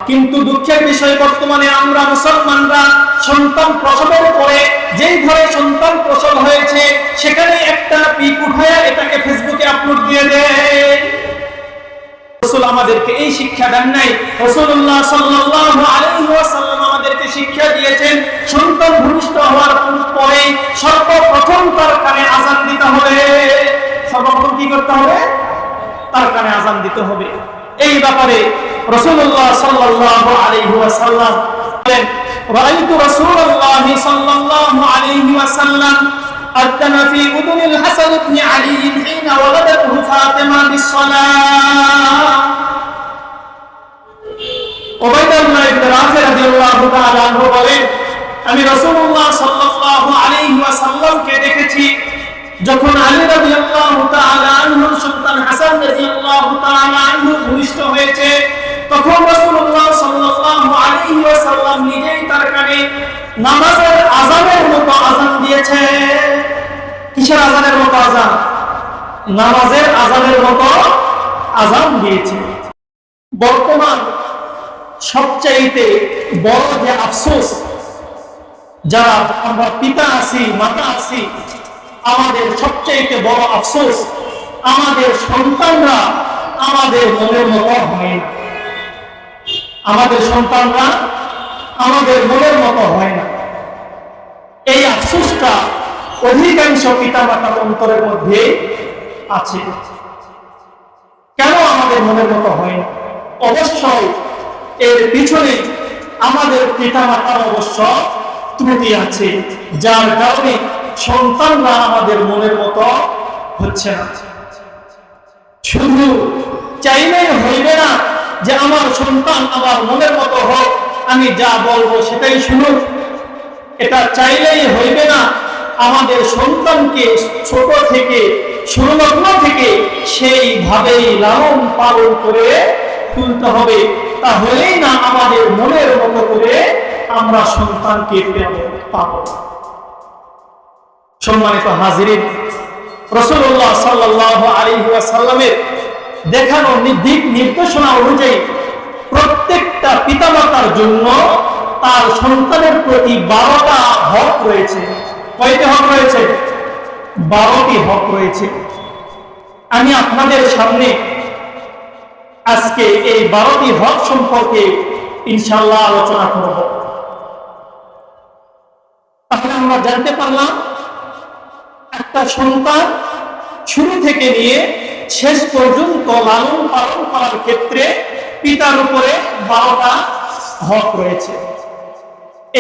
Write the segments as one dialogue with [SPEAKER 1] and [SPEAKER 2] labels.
[SPEAKER 1] কিন্তু দুঃখের বিষয় বর্তমানে আমরা মুসলমানরা সন্তান প্রসবের পরে যেই ঘরে সন্তান প্রসব হয়েছে সেখানে একটা পিক উঠায় এটাকে ফেসবুকে আপলোড দিয়ে দেয়। রাসূল আমাদেরকে এই শিক্ষা দেন নাই। রাসূলুল্লাহ সাল্লাল্লাহু আলাইহি ওয়াসাল্লাম আমাদেরকে শিক্ষা দিয়েছেন সন্তান ভূমিষ্ঠ হওয়ার পরে সর্বপ্রথম তার কানে আযান দিতে হবে। সর্বপ্রথম কি করতে হবে? তার কানে আযান দিতে হবে। এই ব্যাপারে রাসূলুল্লাহ সাল্লাল্লাহু আলাইহি ওয়াসাল্লাম বলেন, রাআইতু রাসূলুল্লাহ সাল্লাল্লাহু আলাইহি ওয়াসাল্লাম আযযানা ফি উযুনিল হাসান ইবনে আলী হিনা ওয়ালাদাতহু ফাতিমা বিস-সালাহ। উবাইদুল্লাহ ইবনে রাফি রাদিয়াল্লাহু তাআলা আনহু বলেন, আমি রাসূলুল্লাহ সাল্লাল্লাহু আলাইহি ওয়াসাল্লামকে দেখেছি যখন আলী রাদিয়াল্লাহু তাআলা আনহুর সন্তান হাসান রাদিয়াল্লাহু তাআলা আনহু ভূমিষ্ঠ হয়েছে, তখন রাসূলুল্লাহ সাল্লাল্লাহু আলাইহি ওয়াসাল্লাম নিজেই তার কানে নামাজের আযানের মতো আযান দিয়েছে। কিসের আযানের মতো আযান? নামাজের আযানের মতো আযান দিয়েছে। বর্তমান সবচাইতে বড় যে আফসোস, যারা আমরা পিতা আছি মাতা আছি, আমাদের সবচাইতে বড় আফসোস, আমাদের সন্তানরা আমাদের মনের মতো হয় না। আমাদের সন্তানরা আমাদের মনের মতো হয় না। এই আফসোসটা অধিকাংশ পিতা মাতার অন্তরের মধ্যে আছে। কেন আমাদের মনের মতো হয় না? অবশ্যই এর পিছনে আমাদের পিতা মাতার অবশ্য ত্রুটি আছে, যার কারণে সন্তানরা আমাদের মনের মতো হচ্ছে না। শুধু চাইলেই হইবে না যে আমার সন্তান আমার মনের মতো হোক, আমি যা বলবো সেটাই শুনুক, এটা চাইলেই হইবে না। আমাদের সন্তানকে ছোট থেকে সুলগ্ন থেকে সেইভাবেই লালন পালন করে তুলতে হবে, তাহলেই না আমাদের মনের মতো করে আমরা সন্তানকে পাব। সম্মানিত হাজিরিন, রাসূলুল্লাহ সাল্লাল্লাহু আলাইহি ওয়াসাল্লামের দেখানো দিক নির্দেশনা অনুযায়ী প্রত্যেকটা পিতামাতার জন্য তার সন্তানের প্রতি 12টা হক রয়েছে। কয়টি হক রয়েছে? 12টি হক রয়েছে। আমি আপনাদের সামনে আজকে এই 12টি হক সম্পর্কে ইনশাআল্লাহ আলোচনা করব। তাহলে আমরা জানতে পারলাম একটা সন্তান শুরু থেকে নিয়ে শেষ পর্যন্ত লালন পালন করার ক্ষেত্রে পিতার উপরে 12টা হক রয়েছে।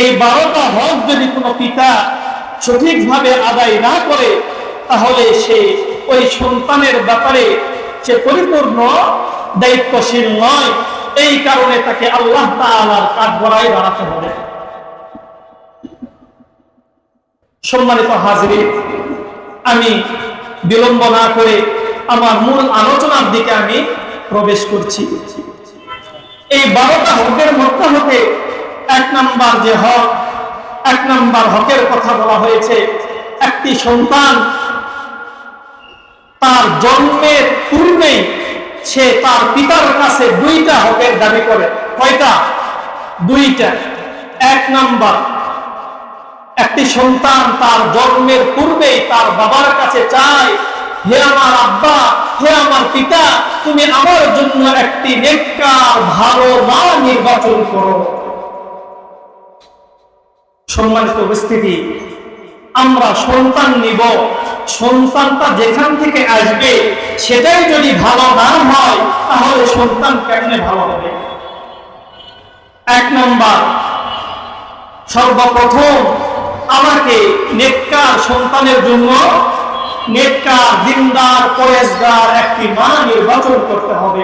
[SPEAKER 1] এই 12টা হক যদি কোনো পিতা সঠিকভাবে আদায় না করে, তাহলে সে ওই সন্তানের ব্যাপারে সে পরিপূর্ণ দায়িত্বশীল নয়। এই কারণে তাকে আল্লাহ তাআলার কাঠগড়ায় দাঁড়াতে হবে। সম্মানিত হাজিরিন, আমি বিলম্ব না করে আমার মূল আলোচনার দিকে আমি প্রবেশ করছি। এই 12টা হকের মধ্যে হতে 1 নাম্বার যে হক, 1 নাম্বার হকের কথা বলা হয়েছে, একটি সন্তান তার জন্মের পূর্বেই সে তার পিতার কাছে 2টা হকের দাবি করে। কয়টা? 2টা। 1 নাম্বার, একটি সন্তান তার জন্মের পূর্বেই তার বাবার কাছে চায়, হে আমার আব্বা, হে আমার পিতা, তুমি আমার জন্য একটি নেককার ভালো মা নির্বাচন করো। সম্মানিত উপস্থিতি, আমরা সন্তান নিব, সন্তানটা যেখান থেকে আসবে সেটাই যদি ভালো না হয়, তাহলে সন্তান কেমনে ভালো হবে? 1 নাম্বার, সর্বপ্রথম আমাকে নেককার সন্তানের জন্য নেককার, দিনদার, পরেশগার একটি মা নির্বাচন করতে হবে।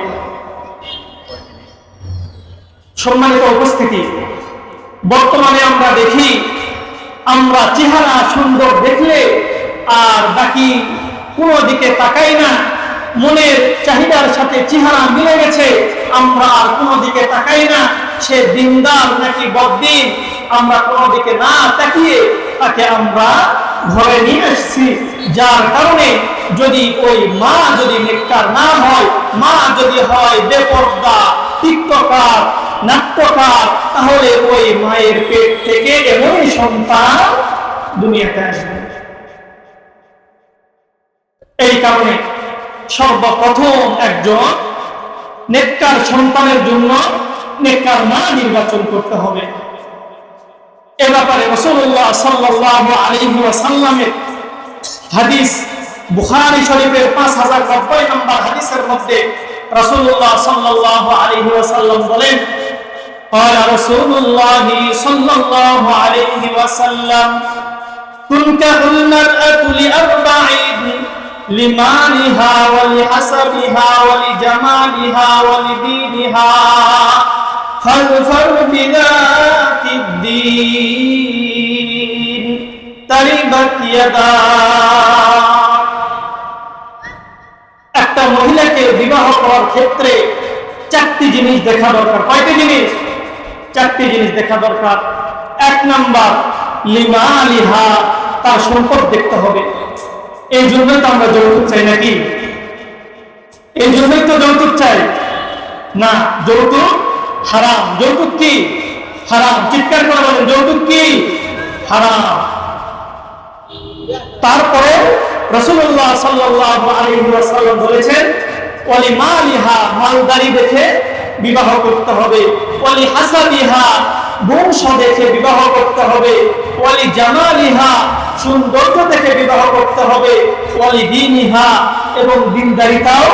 [SPEAKER 1] সম্মানিত উপস্থিতি, বর্তমানে আমরা দেখি, আমরা চেহারা সুন্দর দেখলে আর বাকি কোনো দিকে তাকাই না। মনের চাহিদার সাথে চেহারা মিলে গেছে, আমরা আর কোনো দিকে তাকাই না। সে দিনদার নাকি বদ্দিন, আমরা কোনো দিকে না তাকিয়ে তাকে আমরা ঘরে নিয়ে আসছি। যার কারণে যদি ওই মা যদি নেককার না হয়, মা যদি হয় বেপরদা, টিকটকার, নাট্যকার, তাহলে ওই মায়ের পেট থেকে এমনই সন্তান দুনিয়াতে আসবে। এই কারণে সর্বপ্রথম একজন নেককার সন্তানের জন্য নেককার মা নির্বাচন করতে হবে। এ ব্যাপারে রাসূলুল্লাহ সাল্লাল্লাহু আলাইহি ওয়াসাল্লামের হাদিস বুখারী শরীফের 5090 নম্বর হাদিসের মধ্যে রাসূলুল্লাহ সাল্লাল্লাহু আলাইহি ওয়াসাল্লাম বলেন, قال رسول الله صلى الله عليه وسلم تنكح المرأة لأربع لمالها ولحسبها ولجمالها ولدينها فاظفر بذات الدين تربت يداك। একটা মহিলাকে বিবাহ করার ক্ষেত্রে চারটি জিনিস দেখা দরকার। কয়টি জিনিস? চারটি জিনিস দেখা দরকার। এক নাম্বার লিমালিহা, তার সম্পদ দেখতে হবে। এই জন্যই তো আমরা যৌতুক চাই নাকি? এই জন্যই তো যৌতুক চাই না? যৌতুক হারাম। যৌতুক কি? হারাম। চিৎকার করে বলেন, যৌতুক কি? হারাম। তারপরে রাসূলুল্লাহ সাল্লাল্লাহু আলাইহি ওয়াসাল্লাম বলেছেন, ওয়ালিমালিহা, মালদারি দেখে বিবাহ করতে হবে। ওয়ালি হাসাবিহা, বংশ দেখে বিবাহ করতে হবে। ওয়ালি জামালিহা, সৌন্দর্য দেখে বিবাহ করতে হবে। ওয়ালি দীনিহা, এবং দিনদারিতাও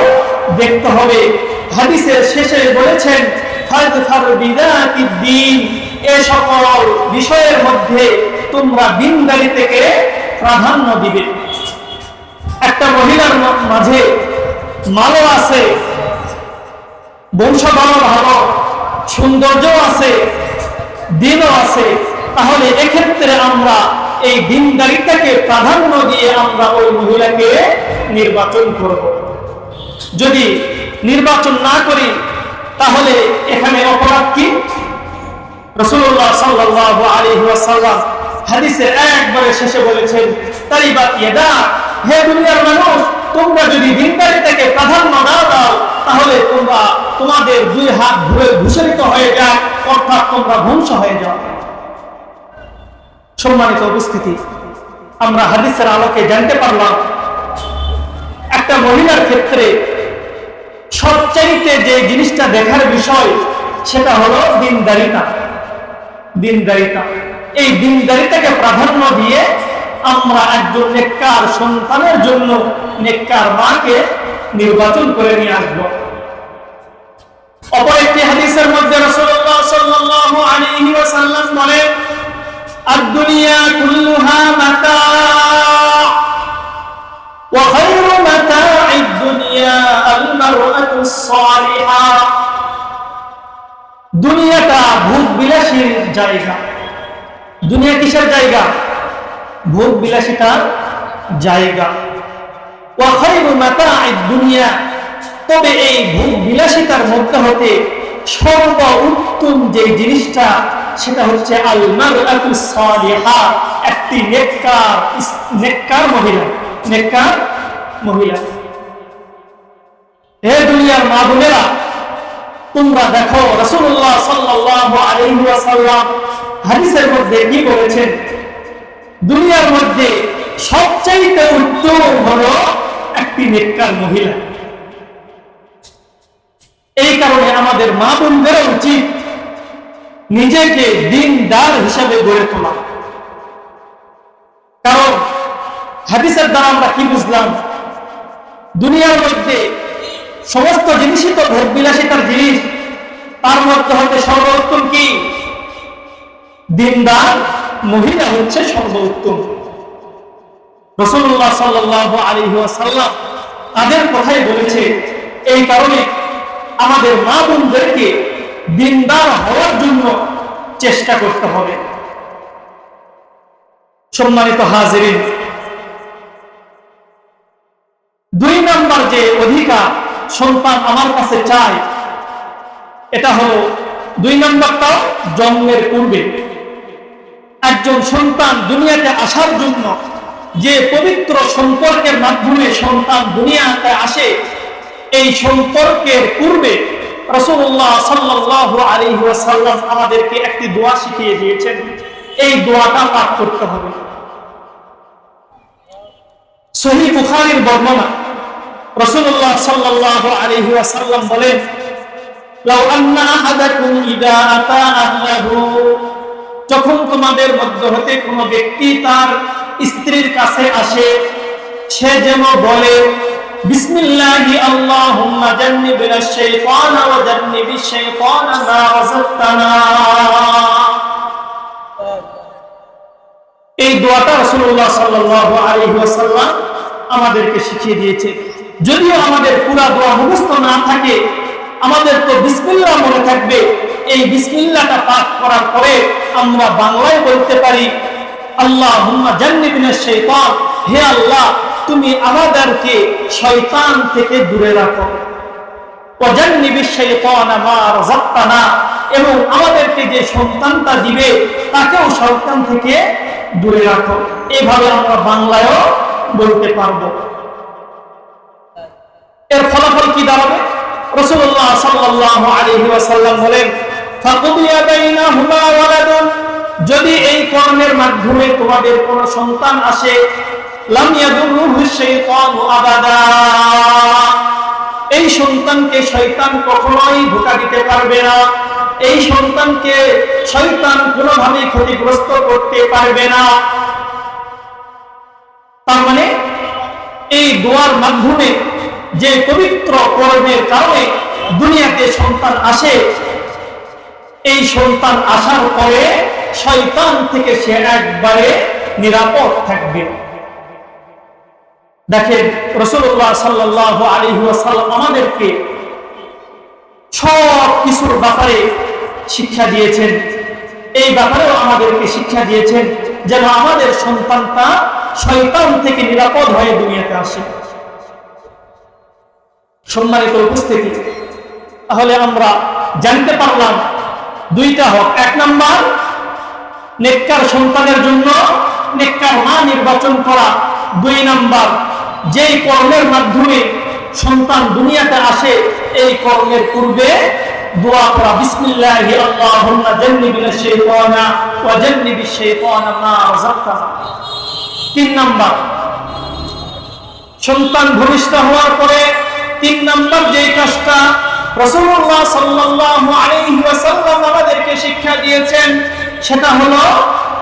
[SPEAKER 1] দেখতে হবে। হাদিসের শেষে বলেছেন, ফাযফার বিযাতিদ দ্বীন, এই সকল বিষয়ের মধ্যে তোমরা দিনদারিতাকে প্রাধান্য দিবে। একটা মহিলার মাঝে মালও আছে, বংশধরও ভালো, সৌন্দর্য আছে, দিনও আছে, তাহলে এক্ষেত্রে আমরা এই দিনদারিতাকে প্রাধান্য দিয়ে আমরা ওই মহিলাকে নির্বাচন করব। যদি নির্বাচন না করি তাহলে এখানে অপরাধ কি? রাসূলুল্লাহ সাল্লাল্লাহু আলাইহি ওয়াসাল্লাম হাদিসে একবারে শেষে বলেছেন, তারিবাত ইয়াদাক, হে দুনিয়ার মানুষ, তোমরা যদি দিনদারিতাকে প্রাধান্য না দাও তাহলে তোমাদের দুই হাত ভূষিত হয়ে যায়, অর্থাৎ তোমরা ধ্বংস হয়ে যাও। সম্মানিত উপস্থিতি, আমরা হাদিসের আলোকে জানতে পারলাম একটা মহিলার ক্ষেত্রে সবচাইতে যে জিনিসটা দেখার বিষয় সেটা হলো দিনদারিতা। দিনদারিতা, এই দিনদারিতাকে প্রাধান্য দিয়ে আমরা একজন নেককার সন্তানের জন্য নেককার মাকে নির্বাচন করে নিয়ে আসব। অপর একটি হাদিসের মধ্যে রাসূলুল্লাহ সাল্লাল্লাহু আলাইহি ওয়াসাল্লাম বলেন, আদ-দুনিয়া কুল্লুহা মাতা' ওয়া খায়রু মাতা'id দুনিয়া আল-মারআতুস সালিহা। দুনিয়াটা ভোগ বিলাসীর জায়গা। দুনিয়া কিসের জায়গা? ভোগ বিলাসিতার জায়গা। ওয়া খায়রু মাতা'id দুনিয়া, তবে এই ভোগ বিলাসিতার মধ্যে হতে সর্বোত্তম যে জিনিসটা সেটা হচ্ছে আল মারআতুস সালিহা, একটি নেককার মহিলা। নেককার মহিলা। হে দুনিয়ার মা বোনেরা, তোমরা দেখো রাসূলুল্লাহ সাল্লাল্লাহু আলাইহি ওয়াসাল্লাম হাদিসের মধ্যে কি বলেছেন? দুনিয়ার মধ্যে সবচাইতে উত্তম হলো একটি নেককার মহিলা। এই কারণে আমাদের মা বোনদের উচিত নিজেকে দিনদার হিসাবে গড়ে তোলা। কারণ হাদিসের দ্বারা আমরা কি বুঝলাম? দুনিয়ার মধ্যে সমস্ত জিনিসই তো ভোগ বিলাসিতার জিনিস, তার মধ্যে হতে সর্বোত্তম কি? দিনদার মহিলা হচ্ছে সর্বোত্তম। রাসূলুল্লাহ সাল্লাল্লাহু আলাইহি ওয়াসাল্লাম তাদের কথাই বলেছে। এই কারণে আমাদের মা বোনদেরকে দিনদার হওয়ার জন্য চেষ্টা করতে হবে। সম্মানিত হাজিরিন, দুই নাম্বার যে অধিকার সন্তান আমার কাছে চায়, এটা হলো দুই নাম্বারটা জন্মের পূর্বে একজন সন্তান দুনিয়াতে আসার জন্য যে পবিত্র সম্পর্কের মাধ্যমে সন্তান দুনিয়াতে আসে, এই সম্পর্কের পূর্বে রাসূলুল্লাহ সাল্লাল্লাহু আলাইহি ওয়াসাল্লাম আমাদেরকে একটি দোয়া শিখিয়ে দিয়েছেন। এই দোয়াটা পাঠ করতে হবে। সহিহ বুখারীর বর্ণনা, রাসূলুল্লাহ সাল্লাল্লাহু আলাইহি ওয়াসাল্লাম বলেন, লাউ আন্না আহাদাকুম ইযা আতা আহলাহু, যখন তোমাদের মধ্য হতে কোনো ব্যক্তি তার স্ত্রীর কাছে আসে, সে যেন বলে, বিসমিল্লাহি আল্লাহুম্মা জান্নিবনাশ শাইতানা ওয়া জান্নিবিশ শাইতানা মা রাযাকতানা। এই দোয়াটা রাসূলুল্লাহ সাল্লাল্লাহু আলাইহি ওয়াসাল্লাম আমাদেরকে শিখিয়ে দিয়েছে। যদিও আমাদের পুরা দোয়া মুখস্থ না থাকে, আমাদের তো বিসমিল্লাহ মনে থাকবে। এই বিসমিল্লাহটা পাঠ করার পরে আমরা বাংলায় বলতে পারি, আল্লাহুম্মা জান্নিবনাশ শাইতান, হে আল্লাহ তুমি আমাদেরকে শয়তান থেকে দূরে রাখো, ওয়া জান্নিবিশ শাইতানা মা রাযাকতানা, এবং আমাদেরকে যে সন্তানটা দিবে তাকেও শয়তান থেকে দূরে রাখো। এইভাবে আমরা বাংলায়ও বলতে পারবো। এর ফলাফল কি দাঁড়াবে? রাসূলুল্লাহ সাল্লাল্লাহু আলাইহি ওয়াসাল্লাম বলেন, ফাকুদিয়া বাইনাহুমা ওয়ালাদুন, যদি এই কর্মের মাধ্যমে তোমাদের কোনো সন্তান আসে, লাম ইয়াদুরুহু শাইতানু আবাদা, এই সন্তানকে শয়তান কখনোই ধোঁকা দিতে পারবে না, এই সন্তানকে শয়তান কোনোভাবেই ক্ষতিগ্রস্ত করতে পারবে না। তার মানে এই দোয়ার মাধ্যমে যে পবিত্র কর্মের কারণে দুনিয়াতে সন্তান আসে, এই সন্তান আসার পরে শয়তান থেকে সে একবারে নিরাপদ থাকবে। দেখেন, রাসূলুল্লাহ সাল্লাল্লাহু আলাইহি ওয়াসাল্লাম আমাদেরকে সব কিছুর ব্যাপারে শিক্ষা দিয়েছেন। এই ব্যাপারেও আমাদেরকে শিক্ষা দিয়েছেন যেন আমাদের সন্তানটা শয়তান থেকে নিরাপদ হয়ে দুনিয়াতে আসে। সম্মানিত উপস্থিতি, তাহলে আমরা জানতে পারলাম দুইটা হক। এক নাম্বার, নেককার সন্তানের জন্য নেককার মা নির্বাচন করা। দুই নাম্বার, যেই কর্মের মাধ্যমে সন্তান দুনিয়াতে আসে এই কর্মের পূর্বে দোয়া করা, বিসমিল্লাহি আল্লাহুম্মা জান্নিবনাশ শাইতানা ওয়া জান্নিবিশ শাইতানা মা রাযাকতানা। তিন নাম্বার, সন্তান ভূমিষ্ঠ হওয়ার পরে তিন নাম্বার যে কাজটা রাসূলুল্লাহ সাল্লাল্লাহু আলাইহি ওয়াসাল্লাম আমাদেরকে শিক্ষা দিয়েছেন, সেটা হলো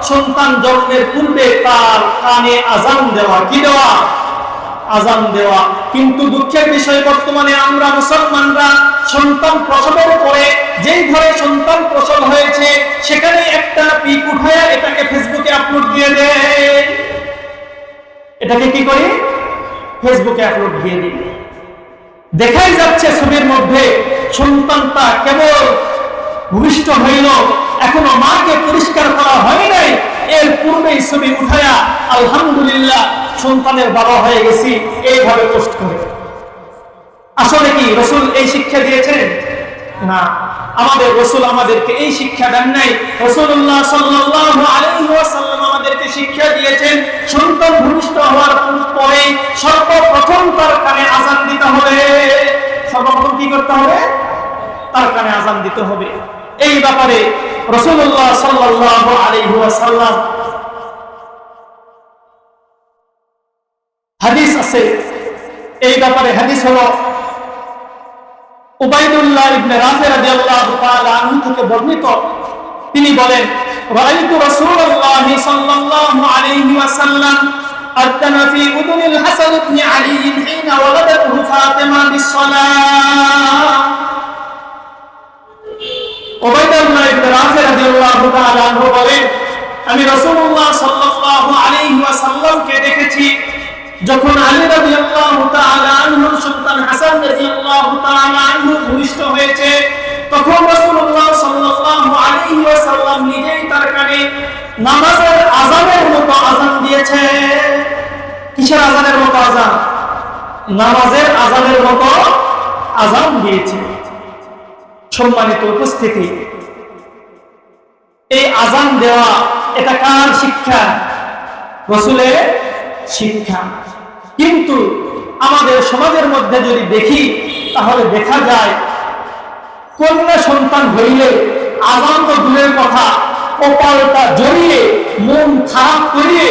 [SPEAKER 1] সন্তান জন্মের পূর্বে তার কানে আযান দেওয়া। কি দেওয়া? আযান দেওয়া। কিন্তু দুঃখের বিষয়, বর্তমানে আমরা মুসলমানরা সন্তান প্রসবের পরে, যেই ঘরে সন্তান প্রসব হয়েছে সেখানে একটা পিক উঠায় এটাকে ফেসবুকে আপলোড দিয়ে দেয়। এটাকে কি করি? ফেসবুকে আপলোড দিয়ে দিই। দেখাই যাচ্ছে ছবির মধ্যে সন্তানটা কেবল ভূমিষ্ঠ হইল, এখনো মাকে পরিষ্কার করা হয় নাই, এর পূর্বেই ছবি উঠায়া আলহামদুলিল্লাহ সন্তানের বাবা হয়ে গেছি এইভাবে পোস্ট করে। আসলে কি রাসূল এই শিক্ষা দিয়েছেন? না, আমাদের রাসূল আমাদেরকে এই শিক্ষা দেন নাই। রাসূলুল্লাহ সাল্লাল্লাহু আলাইহি ওয়াসাল্লাম আমাদেরকে শিক্ষা দিয়েছেন সন্তান ভূমিষ্ঠ হওয়ার পরে সর্বপ্রথম তার কানে আযান দিতে হবে। সর্বপ্রথম কি করতে হবে? তার কানে আযান দিতে হবে। এই ব্যাপারে রাসূলুল্লাহ সাল্লাল্লাহু আলাইহি ওয়াসাল্লাম হাদিস আছে। এই ব্যাপারে হাদিস হলো উবাইদুল্লাহ ইবনে রাফি রাদিয়াল্লাহু তাআলা আনহু থেকে বর্ণিত। তিনি বলেন, রাআইতু রাসূলুল্লাহ সাল্লাল্লাহু আলাইহি ওয়াসাল্লাম আদানা ফি উদুনিল হাসান ইবনে আলী হিনা ওয়ালাদাতহু ফাতিমা বিস-সালাহ। উবাইদুল্লাহ ইবনে রাফি রাদিয়াল্লাহু তাআলা আনহু বলেন, আমি রাসূলুল্লাহ সাল্লাল্লাহু আলাইহি ওয়াসাল্লামকে দেখেছি যখন আলী রাদিয়াল্লাহু তাআলা আনহুর সন্তান হাসান রাদিয়াল্লাহু তাআলা আনহু ভূমিষ্ঠ হয়েছে, তখন রাসূলুল্লাহ সাল্লাল্লাহু আলাইহি ওয়াসাল্লাম নিজেই তার কানে নামাজের আযানের মতো আযান দিয়েছে। কিসের আযানের মতো আযান? নামাজের আযানের মতো আযান দিয়েছে। সম্মানিত উপস্থিতি, এই আযান দেওয়া এটা কার শিক্ষা? রাসূলের শিক্ষা। কিন্তু আমাদের সমাজের মধ্যে যদি দেখি তাহলে দেখা যায় কন্যা সন্তান হইলে আজান তো দূরের কথা, কপালটা জড়িয়ে মন খারাপ করিয়ে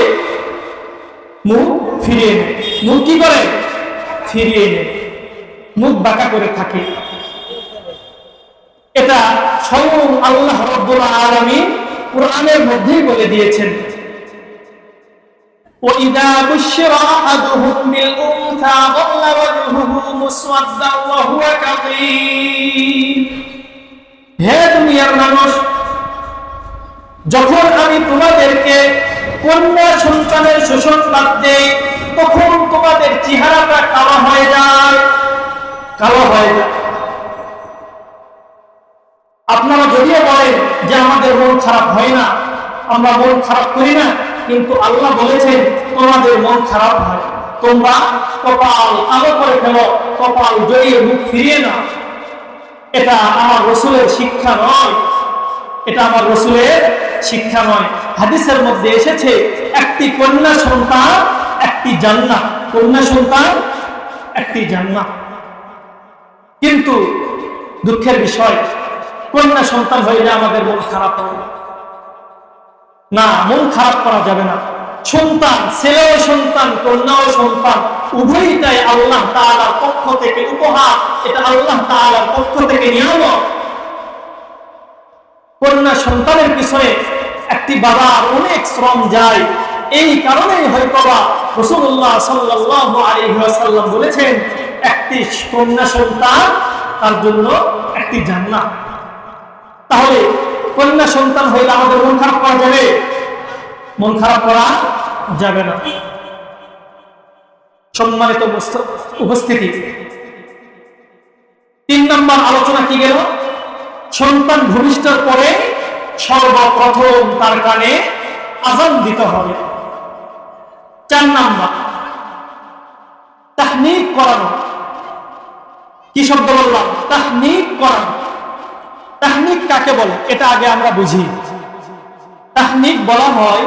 [SPEAKER 1] মুখ ফিরিয়ে নেয়। মুখ কি করে? ফিরিয়ে নেয়, মুখ বাঁকা করে থাকে। এটা স্বয়ং আল্লাহ রাব্বুল আলামিন কোরআনের মধ্যেই বলে দিয়েছেন, وَإِذَا بُشِّرَ أَحَدُهُم بِالْأُنثَى ظَلَّ وَجْهُهُ مُسْوَدًّا وَهُوَ كَظِيمٌ। হে দুনিয়ার মানুষ, যখন আমি তোমাদেরকে কন্যা সন্তানের সুসংবাদ দেই, তখন তোমাদের চেহারাটা কালো হয়ে যায়, কালো হয়ে যায়। আপনারা যদিও বলেন যে আমাদের মন খারাপ হয় না, আমরা মন খারাপ করি না, কিন্তু আল্লাহ বলেছেন তোমাদের মন খারাপ হয়, তোমরা কপাল কালো করে ফেলো, কপাল জড়িয়ে মুখ ফিরিয়ে নাও। এটা আমার রাসূলের শিক্ষা নয়, এটা আমার রাসূলের শিক্ষা নয়। হাদিসের মধ্যে এসেছে একটি কন্যা সন্তান একটি জান্নাত, কন্যা সন্তান একটি জান্নাত। কিন্তু দুঃখের বিষয়, কন্যা সন্তান হইলে আমাদের মন খারাপ হয় না, মন খারাপ করা যাবে না। সন্তান, ছেলেও সন্তান, কন্যাও সন্তান, উভয়টাই আল্লাহ তাআলার পক্ষ থেকে উপহার, এটা আল্লাহ তাআলার পক্ষ থেকে নিয়ামত। কন্যা সন্তানের পিছনে একটি বাবার অনেক শ্রম যায়, এই কারণেই হয়তোবা রাসূলুল্লাহ সাল্লাল্লাহু আলাইহি ওয়াসাল্লাম বলেছেন একটি কন্যা সন্তান তার জন্য একটি জান্নাত। তাহলে কন্যা সন্তান হইলে আমাদের মন খারাপ করা যাবে? মন খারাপ করা যাবে না। সম্মানিত উপস্থিতি, 3 নম্বর আলোচনা কি গেল? সন্তান ভূমিষ্ঠের পরে সর্বপ্রথম তার কানে আযান দিতে হবে। 4 নম্বর তাহনিক করানো। কি শব্দ বললাম? তাহনিক করানো। তাহনিক কাকে বলে এটা আগে আমরা বুঝি। তাহনিক বলা হয়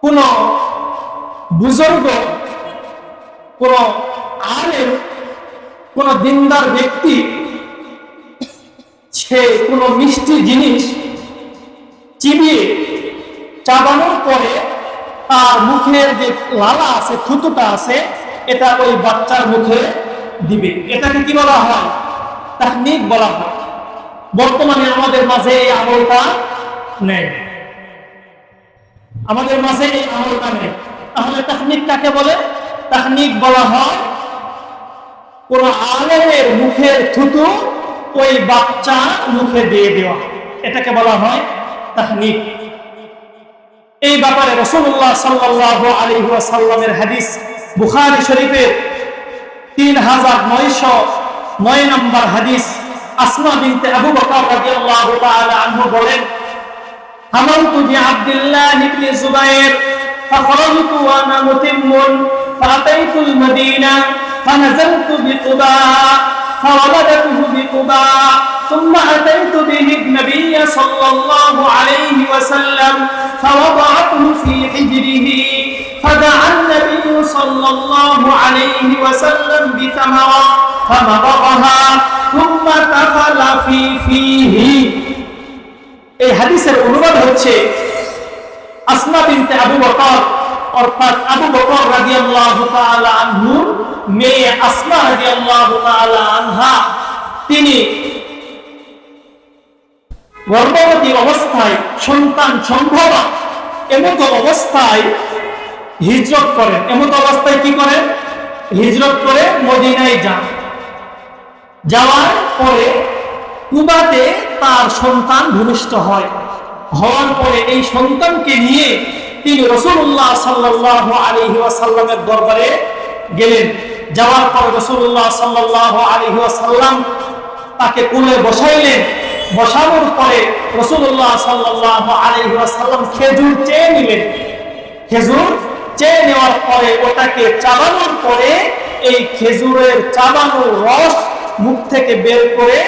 [SPEAKER 1] কোন বুজুর্গ, কোন আলেম, কোন দিনদার ব্যক্তি সে কোন মিষ্টি জিনিস চিবিয়ে চাবানোর পরে তার মুখের যে লালা আছে, থুতুটা আছে, এটা ওই বাচ্চার মুখে দিবে। এটাকে কি বলা হয়? তাহনিক বলা হয়। বর্তমানে আমাদের মাঝে এই আমলটা নেই, আমাদের মাঝে এই আমলটা নেই। তাহলে তাহনিক কাকে বলে? তাহনিক বলা হয় কোন আলেমের মুখের থুতু ওই বাচ্চা মুখে দিয়ে দেওয়া, এটাকে বলা হয় তাহনিক। এই ব্যাপারে রাসূলুল্লাহ সাল্লাল্লাহু আলাইহি ওয়াসাল্লামের হাদিস বুখারী শরীফের 3909 নম্বর হাদিস, আসমা বিনতে আবু বকর রাদিয়াল্লাহু তাআলা আনহু বলেন, হামালতু বিআব্দুল্লাহ ইবনে জুবাইর ফাখরাজতু ওয়া আনা মুতিম্মুন ফাআতাইতুল মদিনা ফানাযালতু বিকুবা ফাওয়ালাদতুহু বিকুবা ثم أتيت به النبي صلى الله عليه وسلم فوضعته في حجره فدعا النبي صلى الله عليه وسلم بتمرة فمضغها ثم تفل في فيه। এই হাদিসের অনুবাদ হচ্ছে আসমা বিনতে আবু বকর অর্থাৎ আবু বকর রাদিয়াল্লাহু তাআলা আনহুর মেয়ে আসমা রাদিয়াল্লাহু তাআলা আনহা, তিনি গর্ভবতী অবস্থায় সন্তান সম্ভবা এমত অবস্থায় হিজরত করেন। এমত অবস্থায় কি করেন? হিজরত করে মদিনায় যান। যাওয়ার পরে কুবাতে তার সন্তান ভূমিষ্ঠ হয়। হওয়ার পরে এই সন্তানকে নিয়ে তিনি রাসূলুল্লাহ সাল্লাল্লাহু আলাইহি ওয়াসাল্লামের দরবারে গেলেন। যাওয়ার পরে রাসূলুল্লাহ সাল্লাল্লাহু আলাইহি ওয়াসাল্লাম তাকে কোলে বসাইলেন। বসানোর পরে রাসূলুল্লাহ সাল্লাল্লাহু আলাইহি ওয়াসাল্লাম খেজুর চেয়ে নিলেন। খেজুর চেয়ে নেওয়ার পরে ওটাকে চাবানোর পরে এই খেজুরের চাবানোর রস মুখ থেকে বের করে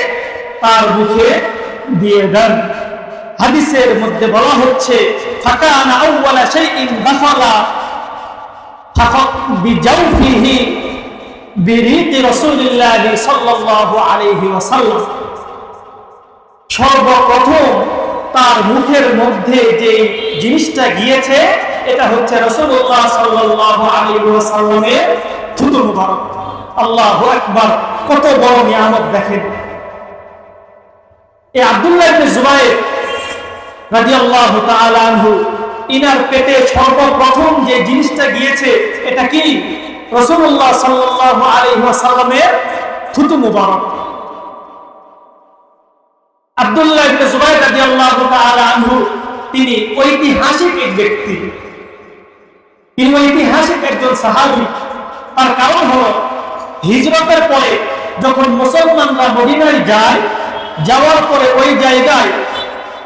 [SPEAKER 1] তার মুখে দিয়ে দেন। হাদিসের মধ্যে বলা হচ্ছে ফাকানা আউওয়ালা শাইইন দাখালা বিজাওফিহি বিরিতি রাসূলিল্লাহ সাল্লাল্লাহু আলাইহি ওয়াসাল্লাম, সর্বপ্রথম তার মুখের মধ্যে যে জিনিসটা গিয়েছে এটা হচ্ছে রাসূলুল্লাহ সাল্লাল্লাহু আলাইহি ওয়াসাল্লামের থুতু মুবারক। আল্লাহু আকবার, কত বড় নিয়ামত দেখেন। এই আব্দুল্লাহ ইবনে জুবাইর রাদিয়াল্লাহু তাআলা আনহু, ইনার পেটে সর্বপ্রথম যে জিনিসটা গিয়েছে এটা কি? রাসূলুল্লাহ সাল্লাল্লাহু আলাইহি ওয়াসাল্লামের থুতু মুবারক। আব্দুল্লাহ ইবনে জুবাইর রাদিয়াল্লাহু তাআলা আনহু তিনি ঐতিহাসিক এক ব্যক্তি, তিনি ঐতিহাসিক একজন সাহাবী। তার কারণ হলো হিজরতের পরে যখন মুসলমানরা মদিনায় যায়, যাওয়ার পরে ওই জায়গায়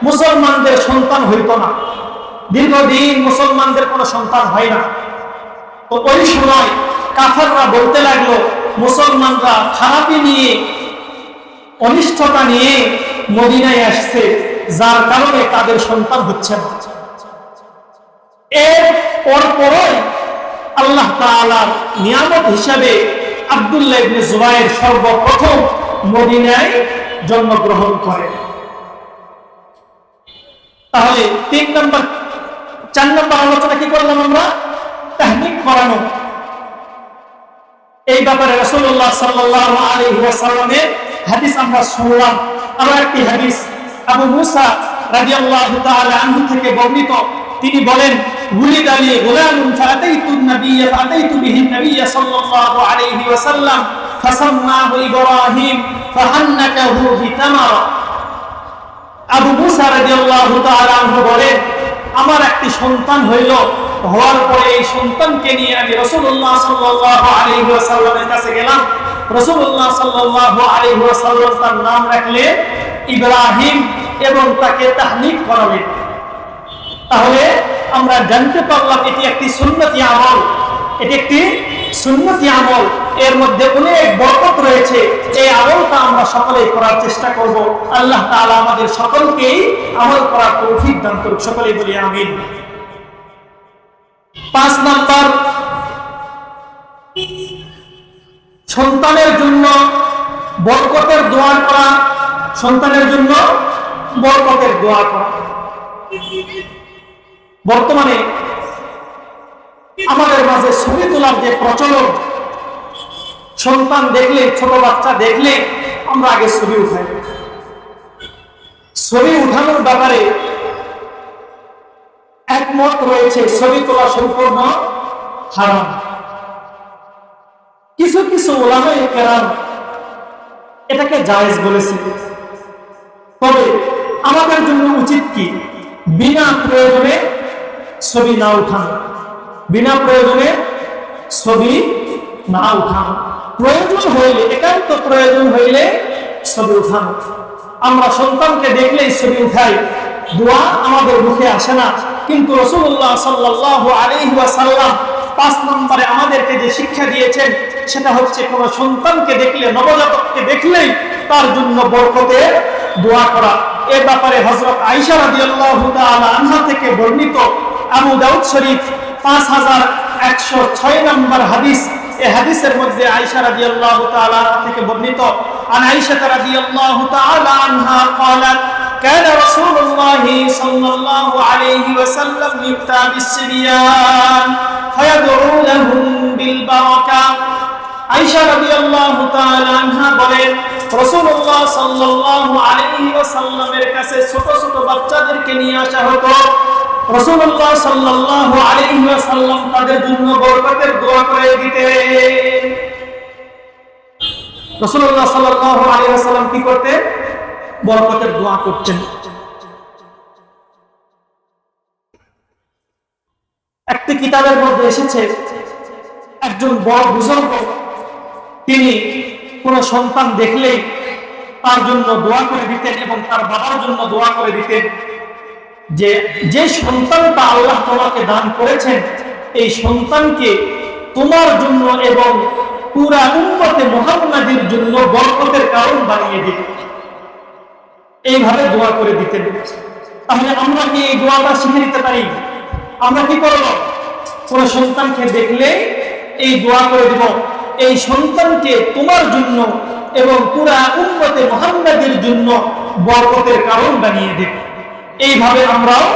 [SPEAKER 1] মুসলমানদের সন্তান হইত না, দীর্ঘদিন মুসলমানদের কোনো সন্তান হয় না। তো ওই সময় কাফেররা বলতে লাগলো মুসলমানরা খারাপি নিয়ে, অনিষ্টতা নিয়ে মদিনায় আসছে, যার কারণে তাদের সন্তান হচ্ছে না। এর পরপরই আল্লাহ তাআলার নিয়ামত হিসাবে আব্দুল্লাহ ইবনে জুবাইর সর্বপ্রথম মদিনায় জন্মগ্রহণ করেন। তাহলে 4 নম্বর আলোচনা কি করলাম আমরা? তাহনিক করানো। এই ব্যাপারে রাসূলুল্লাহ সাল্লাল্লাহু আলাইহি ওয়াসাল্লামের হাদিস আমরা শুনলাম। আরো একটি হাদিস আবু মুসা রাদিয়াল্লাহু তাআলা আনহু থেকে বর্ণিত, তিনি বলেন, উলিদা লি গুলামুন ফাতাইতুন নাবিয়্য ফাতাইতু বিহিন নাবিয়্য সাল্লাল্লাহু আলাইহি ওয়াসাল্লাম ফাসাম্মাহু ইব্রাহিম ফাহান্নাকাহু বিতামারা। আবু মুসা রাদিয়াল্লাহু তাআলা আনহু বলেন, আমার একটি সন্তান হইল, হওয়ার পরে এই সন্তানকে নিয়ে আমি রাসূলুল্লাহ সাল্লাল্লাহু আলাইহি ওয়াসাল্লামের কাছে গেলাম। রাসূলুল্লাহ সাল্লাল্লাহু আলাইহি ওয়াসাল্লাম তার নাম রাখলেন ইব্রাহিম এবং তাকে তাহনিক করালেন। তাহলে আমরা জানতে পারলাম এটি একটি সুন্নতি আমল, এটি একটি সুন্নতি আমল, এর মধ্যে অনেক বরকত রয়েছে। এই আমলটা আমরা সকলেই করার চেষ্টা করব। আল্লাহ তাআলা আমাদের সকলকেই আমল করার তৌফিক দান করুন, সকলেই বলি আমিন। 5 নাম্বার, সন্তানের জন্য বরকতের দোয়া করা, সন্তানের জন্য বরকতের দোয়া করা। বর্তমানে আমাদের মাঝে ছবি তোলার যে প্রচলন, সন্তান দেখলে, ছোট বাচ্চা দেখলে আমরা আগে ছবি উঠাই। ছবি উঠানোর ব্যাপারে একমত রয়েছে, ছবি তোলা সম্পূর্ণ হারাম। কিছু কিছু উলামায়ে কেরাম এটাকে জায়েজ বলেছে। তবে আমাদের জন্য উচিত কি? বিনা প্রয়োজনে ছবি না উঠানো, বিনা প্রয়োজনে ছবি না উঠানো, প্রয়োজন হইলে, একান্ত প্রয়োজন হইলে ছবি উঠানো। আমরা সন্তানকে দেখলেই ছবি উঠাই, দোয়া আমাদের মুখে আসে না। কিন্তু রাসূলুল্লাহ সাল্লাল্লাহু আলাইহি ওয়াসাল্লাম 5 নম্বরে আমাদেরকে যে শিক্ষা দিয়েছেন সেটা হচ্ছে কোন সন্তানকে দেখলে, নবজাতককে দেখলেই তার জন্য বরকতের দোয়া করা। এ ব্যাপারে হযরত আয়েশা রাদিয়াল্লাহু তাআলা আনহা থেকে বর্ণিত, আবু দাউদ শরীফ 5106 নম্বর হাদিস। এই হাদিসের মধ্যে আয়েশা রাদিয়াল্লাহু তাআলা থেকে বর্ণিত, আন আয়েশা রাদিয়াল্লাহু তাআলা আনহা قالت كان رسول الله صلى الله عليه وسلم يؤتى بالصبيان فيدعو لهم بالبركة। আয়েশা রাদিয়াল্লাহু তাআলা আনহা বলেন, রাসূলুল্লাহ সাল্লাল্লাহু আলাইহি ওয়াসাল্লামের কাছে ছোট ছোট বাচ্চাদেরকে নিয়ে আসা হতো। রাসূলুল্লাহ সাল্লাল্লাহু আলাইহি ওয়াসাল্লাম তাদের জন্য বরকতের দোয়া করে দিতেন। রাসূলুল্লাহ সাল্লাল্লাহু আলাইহি ওয়াসাল্লাম কি করতেন? বরকতের দোয়া করতেন। একটি কিতাবের মধ্যে এসেছে, একজন বড় বুজুর্গ তিনি কোন সন্তান দেখলেই তার জন্য দোয়া করে দিতেন এবং তার বাবার জন্য দোয়া করে দিতেন যে যে সন্তানটা আল্লাহ তোমাকে দান করেছেন এই সন্তানকে তোমার জন্য এবং পুরা উম্মতে মুহাম্মাদীর জন্য বরকতের কারণ বানিয়ে দিন। এইভাবে দোয়া করে দিতেন। তাহলে আমরা কি এই দোয়াটা শিখে নিতে পারি? আমরা কি করব? কোন সন্তানকে দেখলে এই দোয়া করে দিব, এই সন্তানকে তোমার জন্য এবং পুরা উম্মতে মুহাম্মাদের জন্য বরকতের কারণ বানিয়ে দেব। এইভাবে আমরাও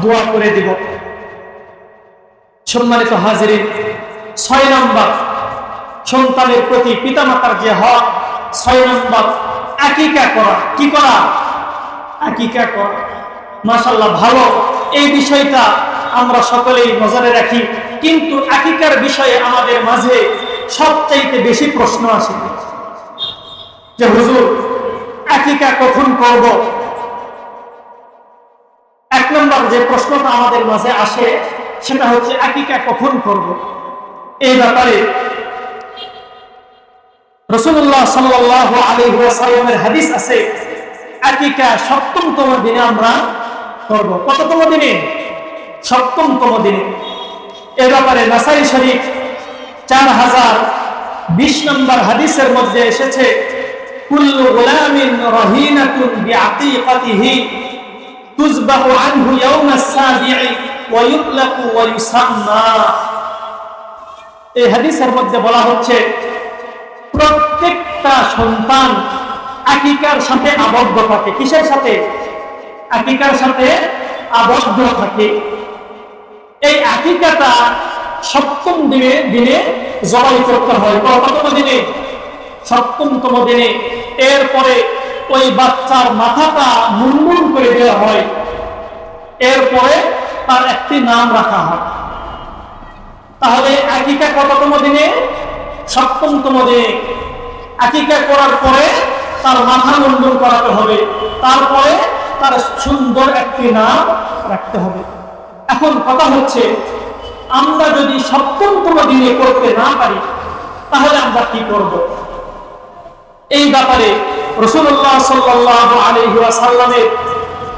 [SPEAKER 1] দোয়া করে দেব। সম্মানিত হাজিরিন, 6 নম্বর সন্তানের প্রতি পিতামাতার যে হক, 6 নম্বর আকিকা করা। কি করা? আকিকা করা। মাশাআল্লাহ, ভালো। এই বিষয়টা আমরা সকলেই নজরে রাখি, কিন্তু আকিকার বিষয়ে আমাদের মাঝে সবচাইতে বেশি প্রশ্ন আসে যে হুজুর, আকিকা কখন করব? 1 নম্বর যে প্রশ্নটা আমাদের মাঝে আসে সেটা হচ্ছে আকিকা কখন করব। এই ব্যাপারে রাসূলুল্লাহ সাল্লাল্লাহু আলাইহি ওয়াসাল্লামের হাদিস আছে, আকিকা 7তম দিনে আমরা করব। কততম দিনে? 7তম দিনে। এ ব্যাপারে নাসাই শরীফ 4020 নম্বর হাদিসের মধ্যে এসেছে, কুল্লু গুলামিন রহিনাতুন বিআতীকাতিহি তুযবাহু আনহু ইয়াওমাস সাবি'i ওয়া ইউতলাকু ওয়া ইউসাম্মা। এই হাদিসের মধ্যে বলা হচ্ছে প্রত্যেকটা সন্তান আকিকার সাথে আবদ্ধ থাকে। কিসের সাথে? আকিকার সাথে আবদ্ধ থাকে। এই আকিকাটা 7তম দিনে জবাই করতে হয়। কততম দিনে? 7তম দিনে। এরপরে ওই বাচ্চার মাথাটা মুন্ডন করে দেওয়া হয়, এরপরে তার একটি নাম রাখা হয়। তাহলে আকিকা কততম দিনে? 7তম দিনে। আকিকা করার পরে তার মাথা মুন্ডন করাতে হবে, তারপরে তার সুন্দর একটি নাম রাখতে হবে। এখন কথা হচ্ছে, আমরা যদি 7তম দিনে করতে না পারি তাহলে আমরা কি করব? এই ব্যাপারে রাসূলুল্লাহ সাল্লাল্লাহু আলাইহি ওয়াসাল্লামের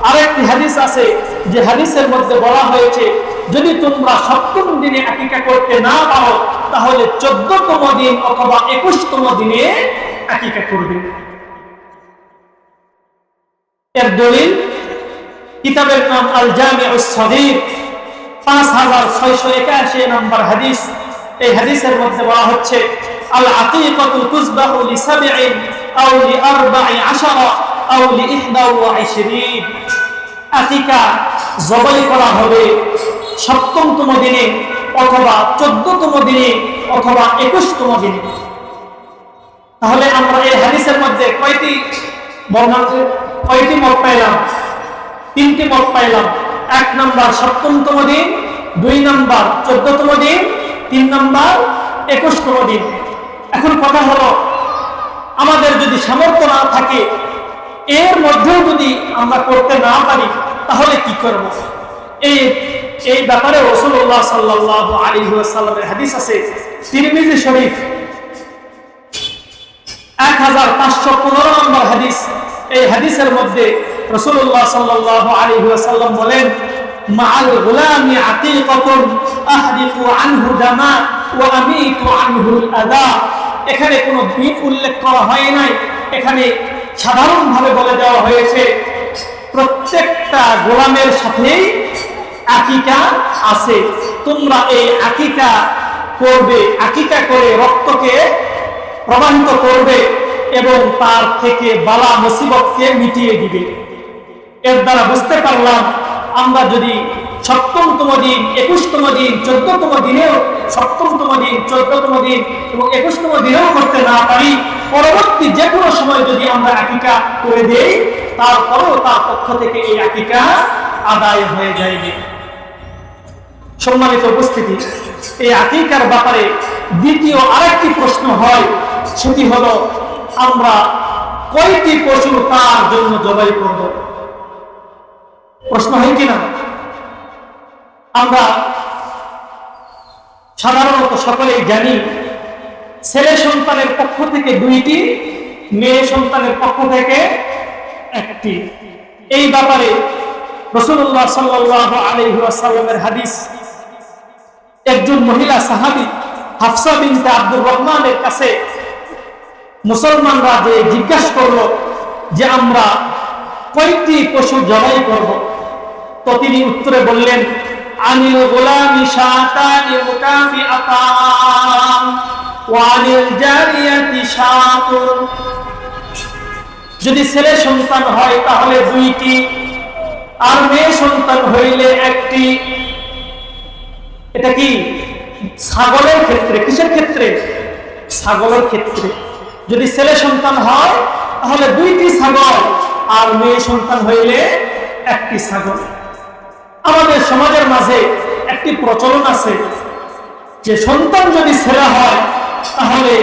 [SPEAKER 1] আরেকটি হাদিস আছে, যে হাদিসের মধ্যে বলা হয়েছে যদি তোমরা 7তম দিনে আকিকা করতে না পারো তাহলে 14তম দিন অথবা 21তম দিনে আকিকা করবে। এর দলিল কিতাবের নাম আল জামিউস সগীর, 5681 নম্বর হাদিস। এই হাদিসের মধ্যে বলা হচ্ছে আল আকিকাতু তুযবাহু লিসাব'ইন আও লি14 আও লি21। আকিকা জবাই করা হবে 7তম দিনে অথবা 14তম দিনে অথবা 21তম দিনে। তাহলে আমরা এই হাদিসের মধ্যে কয়টি মত পাইলাম? 3টি মত পাইলাম। 1 নম্বর 7তম দিন, 2 নম্বর 14তম দিন, 3 নম্বর 21তম দিন। এখন কথা হলো, আমাদের যদি সামর্থ্য না থাকে, এর মধ্যেও যদি আমরা করতে না পারি তাহলে কি করব? এই ব্যাপারে রাসূলুল্লাহ সাল্লাল্লাহু আলাইহি ওয়াসাল্লামের হাদিস আছে, তিরমিজি শরীফ 1515 নম্বর হাদিস। এই হাদিসের মধ্যে রাসূলুল্লাহ সাল্লাল্লাহু আলাইহি ওয়াসাল্লাম বলেন, মাআল গুলামি আতীকাতুন আহরিকু আনহু দামা ওয়া আমিতু আনহু আদা। এখানে কোনো দিন উল্লেখ করা হয় নাই, এখানে সাধারণভাবে বলে দেওয়া হয়েছে প্রত্যেকটা গোলামের সাথেই আকিকা আছে। তোমরা এই আকিকা করবে, আকিকা করে রক্তকে প্রবাহিত করবে এবং তার থেকে বালা মুসিবতকে মিটিয়ে দিবে। এর দ্বারা বুঝতে পারলাম, আমরা যদি 7তম দিন, 21তম দিন, 14তম দিনেও 7তম দিন, 14তম দিন এবং 21তম দিনেও করতে না পারি, পরবর্তী যে কোনো সময় যদি আমরা আকিকা করে দেই, তারপরেও তার পক্ষ থেকে এই আকিকা আদায় হয়ে যাবে। সম্মানিত উপস্থিতি, এই আকিকার ব্যাপারে দ্বিতীয় আরেকটি প্রশ্ন হয়, সেটি হলো আমরা কয়টি পশু তার জন্য জবাই করব? প্রশ্ন হয় কিনা? আমরা সাধারণত সকলেই জানি, ছেলে সন্তানের পক্ষ থেকে 2টি, মেয়ে সন্তানের পক্ষ থেকে 1টি। এই ব্যাপারে রাসূলুল্লাহ সাল্লাল্লাহু আলাইহি ওয়াসাল্লামের হাদিস, একজন মহিলা সাহাবী হাফসা বিনতে আব্দুর রহমানের কাছে মুসলমানরা যে জিজ্ঞাসা করলো যে আমরা কয়টি পশু জবাই করব, তো তিনি উত্তরে বললেন, আনিল গোলামি শাতানি মুকাফিআতান। ওয়ানিল জারিয়াতি শাতুন, যদি ছেলে সন্তান হয় তাহলে 2টি, আর মেয়ে সন্তান হইলে 1টি। এটা কি? ছাগলের ক্ষেত্রে। কিসের ক্ষেত্রে? ছাগলের ক্ষেত্রে। যদি ছেলে সন্তান হয় তাহলে 2টি ছাগল, আর মেয়ে সন্তান হইলে 1টি ছাগল। আমাদের সমাজের মাঝে একটি প্রচলন আছে যে সন্তান যদি ছেলে হয় তাহলে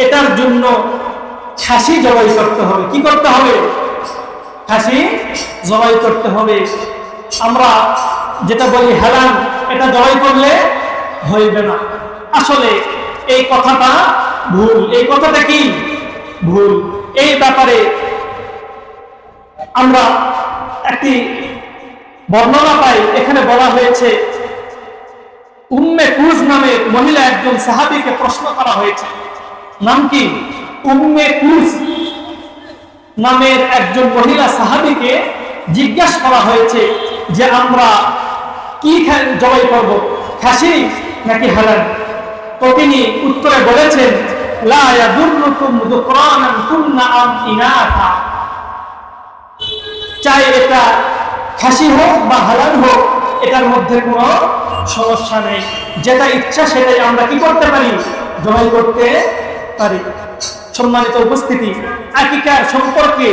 [SPEAKER 1] এটার জন্য খাসি জবাই করতে হবে। কি করতে হবে? খাসি জবাই করতে হবে। আমরা যেটা বলি হালাল, এটা জবাই করলে হইবে না। আসলে এই কথাটা ভুল। এই কথাটা কি? ভুল। এই ব্যাপারে আমরা একটি বর্ণনা পাই। এখানে বলা হয়েছে উম্মে কুজ নামের মহিলা একজন সাহাবীকে প্রশ্ন করা হয়েছে। নাম কি? উম্মে কুজ নামের একজন মহিলা সাহাবীকে জিজ্ঞাসা করা হয়েছে যে আমরা কি জবাই করব, খাসি নাকি হালাল? তো তিনি উত্তরে বলেছেন, লা ইয়াদুররুকুম যুকরানান কুননা আম ইনাথা, চাই এটা খাসি হোক বা হালাল হোক, এটার মধ্যে কোনো সমস্যা নেই। যেটা ইচ্ছা সেটাই আমরা কি করতে পারি? জবাই করতে পারি। সম্মানিত উপস্থিতি, আকিকার সম্পর্কে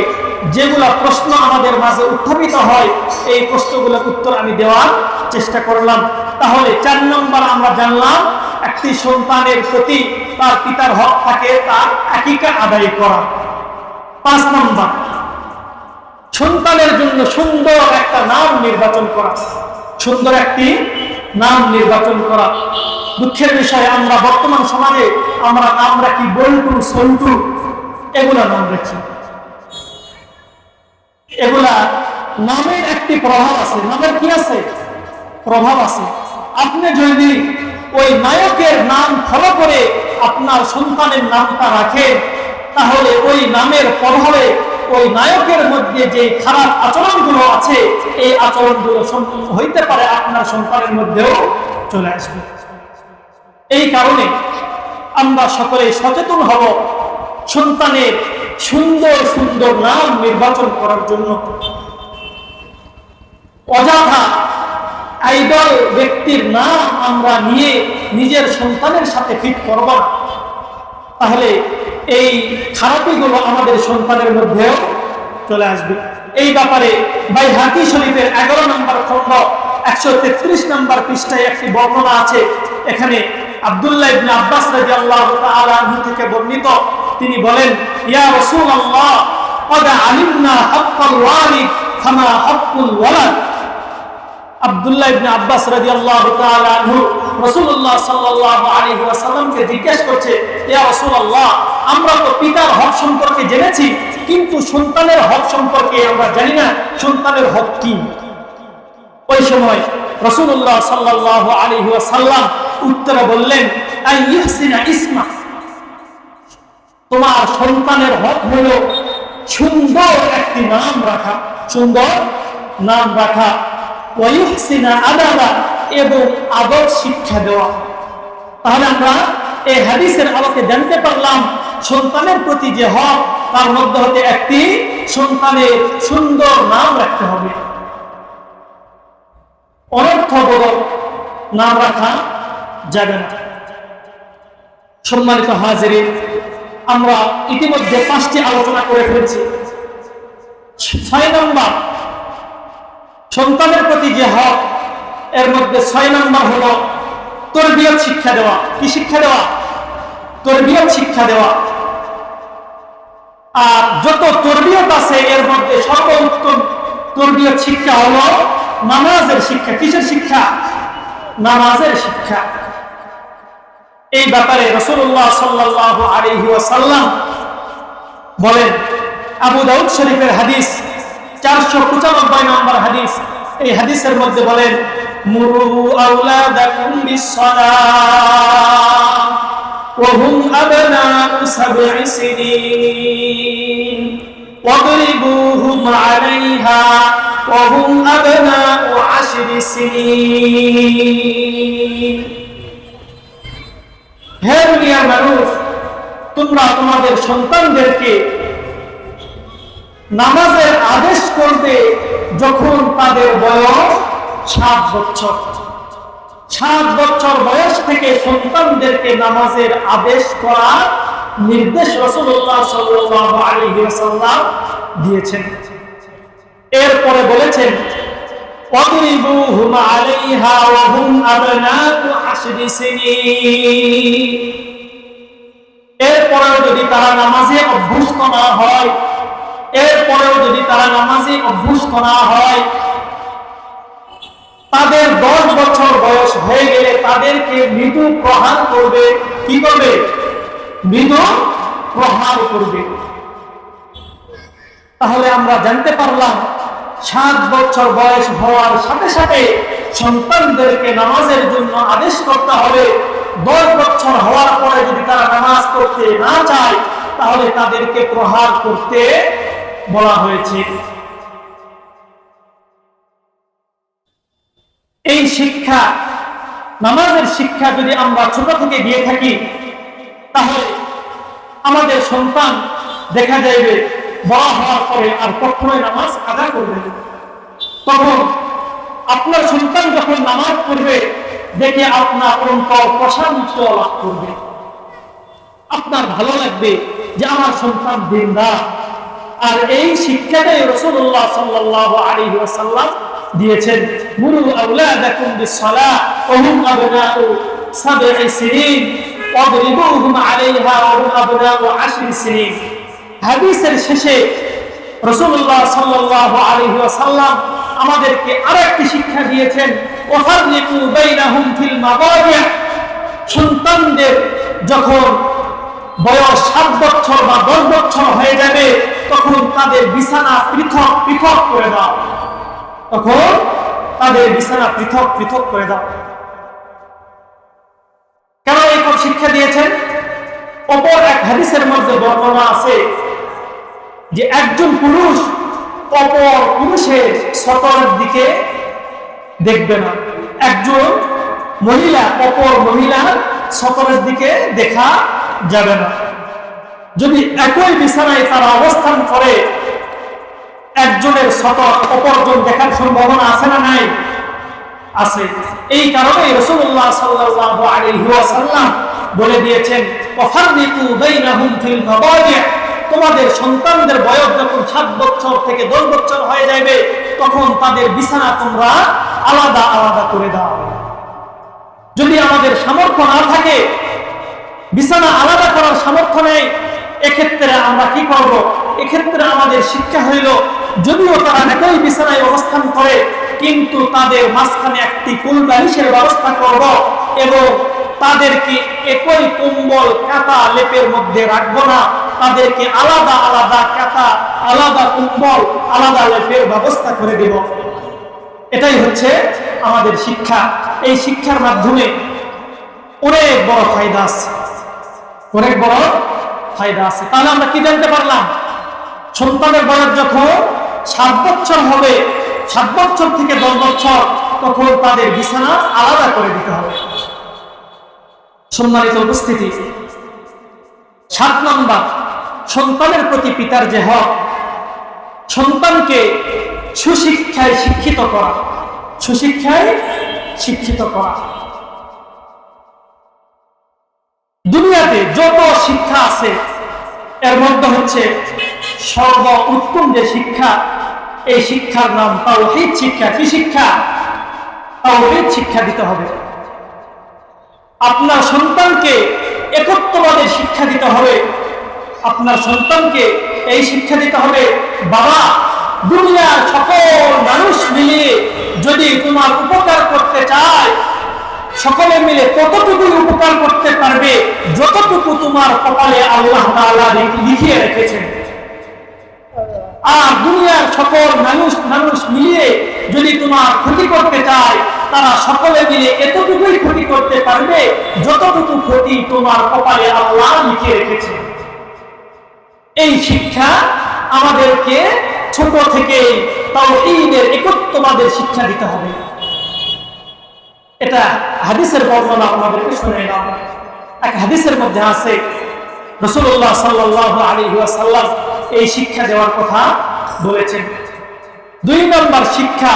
[SPEAKER 1] যেগুলা প্রশ্ন আমাদের মাঝে উত্থাপিত হয়, এই প্রশ্নগুলোর উত্তর আমি দেওয়ার চেষ্টা করলাম। তাহলে 4 নম্বর আমরা জানলাম, একটি সন্তানের প্রতি তার পিতার হক থাকে তার আকিকা আদায় করা। 5 নম্বর, সন্তানের জন্য সুন্দর একটা নাম নির্বাচন করা। সুন্দর একটি নাম নির্বাচন করা। দুঃখের বিষয়, আমরা বর্তমান সমাজে আমরা নাম রাখি বল্টু, সল্টু, এগুলা নাম রাখি। এগুলা নামের একটি প্রভাব আছে। নামের কি আছে? প্রভাব আছে। আপনি যদি ওই নায়কের নাম ফলো করে আপনার সন্তানের নামটা রাখেন, তাহলে ওই নামের প্রভাবে ওই নায়কের মধ্যে যে খারাপ আচরণগুলো আছে, এই আচরণগুলো হইতে পারে আপনার সন্তানের মধ্যেও চলে আসবে। এই কারণে আমরা সকলে সচেতন হব সন্তানের সুন্দর সুন্দর নাম নির্বাচন করার জন্য। অযথা আইডল ব্যক্তির নাম আমরা নিয়ে নিজের সন্তানের সাথে ফিট করব না, তাহলে এই খারাপিগুলো আমাদের সন্তানের মধ্যেও চলে আসবে। এই ব্যাপারে বাইহাকি শরীফের 11 নম্বর খণ্ড 133 নম্বর পৃষ্ঠায় একটি বর্ণনা আছে। এখানে আব্দুল্লাহ ইবনে আব্বাস রাদিয়াল্লাহু তাআলা আনহু থেকে বর্ণিত, তিনি বলেন, ইয়া রাসূলুল্লাহ ক্বাদ আলিমনা হাক্কাল ওয়ালিদ কামা হাক্কুল ওয়ালাদ। আব্দুল্লাহ ইবনে আব্বাস রাদিয়াল্লাহু তাআলা আনহু রাসূলুল্লাহ সাল্লাল্লাহু আলাইহি ওয়াসাল্লামকে জিজ্ঞেস করছে, ইয়া রাসূলুল্লাহ, আমরা তো পিতার হক সম্পর্কে জেনেছি, কিন্তু সন্তানের হক সম্পর্কে আমরা জানি না, সন্তানের হক কি? ওই সময় রাসূলুল্লাহ সাল্লাল্লাহু আলাইহি ওয়াসাল্লাম উত্তরে বললেন, আই ইহসিনা ইসমা, তোমার সন্তানের হক হলো সুন্দর একটি নাম রাখা। সুন্দর নাম রাখা। ওয়া ইহসিনা আদাবা, এবং আদব শিক্ষা দেওয়া। তাহলে আমরা এই হাদিসের আলোকে জানতে পারলাম সন্তানের প্রতি যে হক, তার মধ্যে হতে একটি সন্তানের সুন্দর নাম রাখতে হবে। অনর্থবোধক নাম রাখা যাবে না। সম্মানিত হাজিরিন, আমরা ইতিমধ্যে 5টি আলোচনা করে ফেলেছি। 6 নম্বর, সন্তানের প্রতি যে হক, এর মধ্যে 6 নম্বর হলো তরবিয়ত শিক্ষা দেওয়া। কি শিক্ষা দেওয়া? তরবিয়ত শিক্ষা দেওয়া। আর যত তরবিয়ত আছে এর মধ্যে সর্বোত্তম তরবিয়ত শিক্ষা হলো নামাজের শিক্ষা। কিসের শিক্ষা? নামাজের শিক্ষা। এই ব্যাপারে রাসূলুল্লাহ সাল্লাল্লাহু আলাইহি ওয়াসাল্লাম বলেন, আবু দাউদ শরীফের হাদিস 495 নম্বর হাদিস, এই হাদিসের মধ্যে বলেন, মুরু আওলাদাকুম বিসসালাহ ওয়া হুম আবনাউ 7 সিনিন ওয়াদরিবুহুম আলাইহা ওয়া হুম আবনাউ 10 সিনিন। হে দুনিয়ার মানুষ, তোমরা তোমাদের সন্তানদেরকে নামাজের আদেশ করবে যখন তাদের বয়স 7 বছর। 7 বছর বয়স থেকে সন্তানদেরকে নামাজের আদেশ করার নির্দেশ রাসূলুল্লাহ সাল্লাল্লাহু আলাইহি ওয়াসাল্লাম দিয়েছেন। এরপরে বলেছেন, ওয়াদরিবুহুম আলাইহা ওয়া হুম আবনাউ 10 সিনিন। এরপরেও যদি তারা নামাজে অভ্যস্ত না হয়, তাদের 10 বছর বয়স হয়ে গেলে তাদেরকে মৃদু প্রহার করবে। কি করবে? মৃদু প্রহার করবে। তাহলে আমরা জানতে পারলাম 7 বছর বয়স হওয়ার সাথে সাথে সন্তানদেরকে নামাজের জন্য আদেশ করতে হবে। 10 বছর হওয়ার পরে যদি তারা নামাজ পড়তে না চায় তাহলে তাদেরকে প্রহার করতে বলা হয়েছে। এই শিক্ষা, নামাজের শিক্ষা যদি আমরা ছোট থেকে দিয়ে থাকি তাহলে আমাদের সন্তান দেখা যাবে বড় হওয়ার পরে আর কখনোই নামাজ আদা করবে না। তখন আপনার সন্তান যখন নামাজ পড়বে দেখে আপনার অন্তর প্রশান্তি লাভ করবে, আপনার ভালো লাগবে যে আমার সন্তান দিনদার। আর এই শিক্ষাটাই রাসূলুল্লাহ সাল্লাল্লাহু আলাইহি ওয়াসাল্লাম দিয়েছেন। মুরু আওলাদাকুম বিসসালাহ ওয়া হুম আবনাউ 7 সিনিন ওয়াদরিবুহুম আলাইহা ওয়া হুম আবনাউ 10 সিনিন। হাদিসের শেষে রাসূলুল্লাহ সাল্লাল্লাহু আলাইহি ওয়াসাল্লাম আমাদেরকে আরেকটি শিক্ষা দিয়েছেন, ওয়াফাররিকু বাইনাহুম ফিল মাদাজি'। সন্তানদের যখন বয়স 7 বছর বা 10 বছর হয়ে যাবে তখন তাদের বিছানা পৃথক পৃথক করে দাও। কেন এই শিক্ষা দিয়েছেন? অপর এক হাদিসের মধ্যে বর্ণনা আছে যে একজন পুরুষ অপর পুরুষের সতরের দিকে দেখবে না, একজন মহিলা অপর মহিলার সতরের দিকে দেখা যাবে না। যদি একই বিছানায় তারা অবস্থান করে একজনের সতর অপরজন দেখার সম্ভাবনা আছে না নাই? আছে। এই কারণে রাসূলুল্লাহ সাল্লাল্লাহু আলাইহি ওয়াসাল্লাম বলে দিয়েছেন, ওয়াফাররিকু বাইনাহুম ফিল মাদাজি'। তোমাদের সন্তানদের বয়স যখন 7 বছর থেকে 10 বছর হয়ে যাবে তখন তাদের বিছানা তোমরা আলাদা আলাদা করে দাও। যদি আমাদের সামর্থ্য না থাকে, বিছানা আলাদা করার সামর্থ্য নেই, এক্ষেত্রে আমরা কি করব? এক্ষেত্রে আমাদের শিক্ষা হইল, যদিও তারা একই বিছানায় অবস্থান করে কিন্তু তাদের মাঝখানে একটি কুল বালিশের ব্যবস্থা করব এবং তাদেরকে একই কম্বল কাঁথা লেপের মধ্যে রাখবো না, তাদেরকে আলাদা আলাদা কাঁথা, আলাদা কম্বল, আলাদা লেপের ব্যবস্থা করে দেব। এটাই হচ্ছে আমাদের শিক্ষা। এই শিক্ষার মাধ্যমে অনেক বড় ফায়দা আছে, অনেক বড় ফায়দা আছে। তাহলে আমরা কি জানতে পারলাম? সন্তানের বয়স যখন 7 বছর হবে, 7 বছর থেকে 10 বছর, তখন তাদের বিছানা আলাদা করে দিতে হবে। সম্মানিত উপস্থিতি, 7 নম্বর, সন্তানের প্রতি পিতার যে হক, সন্তানকে সুশিক্ষায় শিক্ষিত করা, সুশিক্ষায় শিক্ষিত করা। দুনিয়াতে যত শিক্ষা আছে এর মধ্যে হচ্ছে সর্ব উত্তম যে শিক্ষা, এই শিক্ষার নাম তাওহীদ শিক্ষা। কি শিক্ষা? তাওহীদ শিক্ষা দিতে হবে। আপনার সন্তানকে একত্ববাদের শিক্ষা দিতে হবে। আপনার সন্তানকে এই শিক্ষা দিতে হবে, বাবা, দুনিয়ার সকল মানুষ মিলিয়ে যদি তোমার উপকার করতে চায়, সকলে মিলে ততটুকুই উপকার করতে পারবে যতটুকু তোমার কপালে আল্লাহ তাআলা লিখিয়ে রেখেছেন। আর দুনিয়ার সকল মানুষ মিলিয়ে যদি তোমার ক্ষতি করতে চায়, তারা সকলে মিলে এতটুকুই ক্ষতি করতে পারবে যতটুকু ক্ষতি তোমার কপালে আল্লাহ লিখে রেখেছেন। এই শিক্ষা আমাদেরকে ছোট থেকে তাওহীদের একত্ববাদের শিক্ষা দিতে হবে। এটা হাদিসের বর্ণনা আমাদেরকে শুনে নাও। এক হাদিসের মধ্যে আছে রাসূলুল্লাহ সাল্লাল্লাহু আলাইহি ওয়াসাল্লাম এই শিক্ষা দেওয়ার কথা বলেছেন। 2 নম্বর শিক্ষা,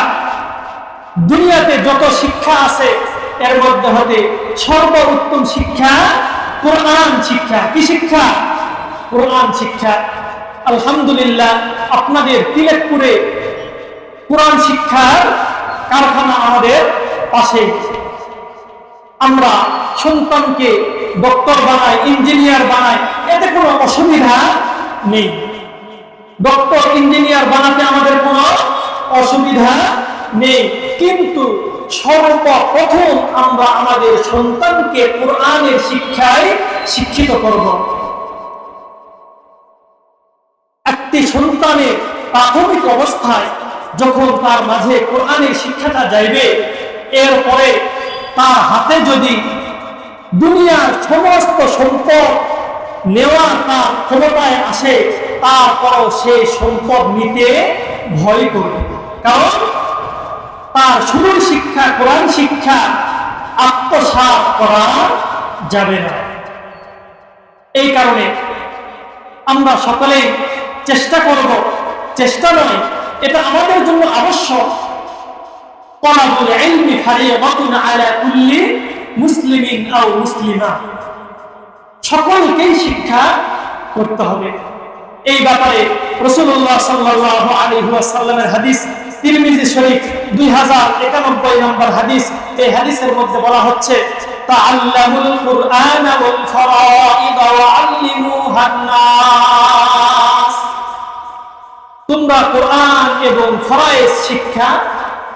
[SPEAKER 1] দুনিয়াতে যত শিক্ষা আছে এর মধ্যে হতে সর্বোত্তম শিক্ষা কোরআন শিক্ষা। কি শিক্ষা? কোরআন শিক্ষা। আলহামদুলিল্লাহ, আপনাদের তিলেকপুরে কোরআন শিক্ষার কারখানা আমাদের পাশে। আমরা সন্তানকে ডক্টর বানাই, ইঞ্জিনিয়ার বানাই, এতে কোনো অসুবিধা নেই। ডক্টর ইঞ্জিনিয়ার বানাতে আমাদের কোনো অসুবিধা নেই, কিন্তু সর্বপ্রথম আমরা আমাদের সন্তানকে কোরআনের শিক্ষায় শিক্ষিত করব। একটি সন্তানের প্রাথমিক অবস্থায় যখন তার মাঝে কোরআনের শিক্ষাটা যাইবে, এরপরে তার হাতে যদি দুনিয়ার সমস্ত সম্পদ নেওয়া তার ক্ষমতায় আসে, তারপরও সে সম্পদ নিতে ভয় করবে, কারণ তার শুরুর শিক্ষা কোরআন শিক্ষা আত্মসাৎ করা যাবে না। এই কারণে আমরা সকলে চেষ্টা করব, চেষ্টা নয়, এটা আমাদের জন্য আবশ্যক। তালাবুল ইলমি ফারিদাতুন আলা কুল্লি মুসলিমিন আও মুসলিমা, সকলকেই শিক্ষা করতে হবে। এই ব্যাপারে রাসূলুল্লাহ সাল্লাল্লাহু আলাইহি ওয়াসাল্লামের হাদিস, তিরমিজি শরীফ 2091 নম্বর হাদিস, এই হাদিসের মধ্যে বলা হচ্ছে তাআল্লামুল কুরআন ওয়াল ফারাইদ ওয়া আল্লিমুহান নাস, তোমরা কোরআন এবং ফরায়েজ শিক্ষা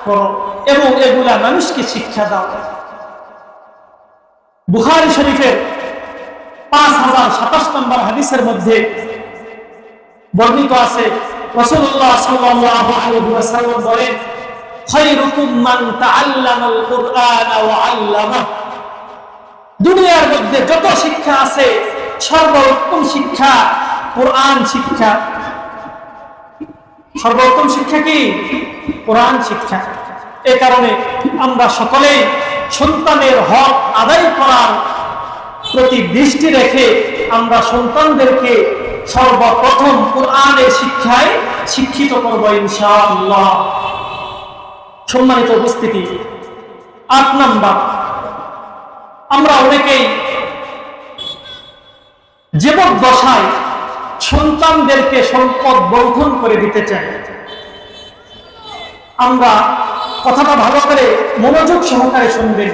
[SPEAKER 1] করো এবং এগুলা মানুষকে শিক্ষা দাও। বুখারী শরীফের 5027 নম্বর হাদিসের মধ্যে বর্ণিত আছে রাসূলুল্লাহ সাল্লাল্লাহু আলাইহি ওয়াসাল্লাম বলেন, খায়রুকুম মান তাআল্লামাল কুরআন ওয়া আল্লামা, দুনিয়ার মধ্যে যত শিক্ষা আছে সর্বোত্তম শিক্ষা কোরআন শিক্ষা। সর্বোত্তম শিক্ষা কি? কোরআন শিক্ষা। এই কারণে আমরা সকলেই সন্তানের হক আদায় করার প্রতি দৃষ্টি রেখে আমরা সন্তানদেরকে সর্বপ্রথম কোরআনের শিক্ষায় শিক্ষিত করব ইনশাআল্লাহ। সম্মানিত উপস্থিতি, 8 নাম্বার, আমরা অনেকেই জীবদ্দশায় সন্তানদেরকে সম্পদ বর্ধন করে দিতে চাই। আমরা কথাটা ভালো করে মনোযোগ সহকারে শুনবেন।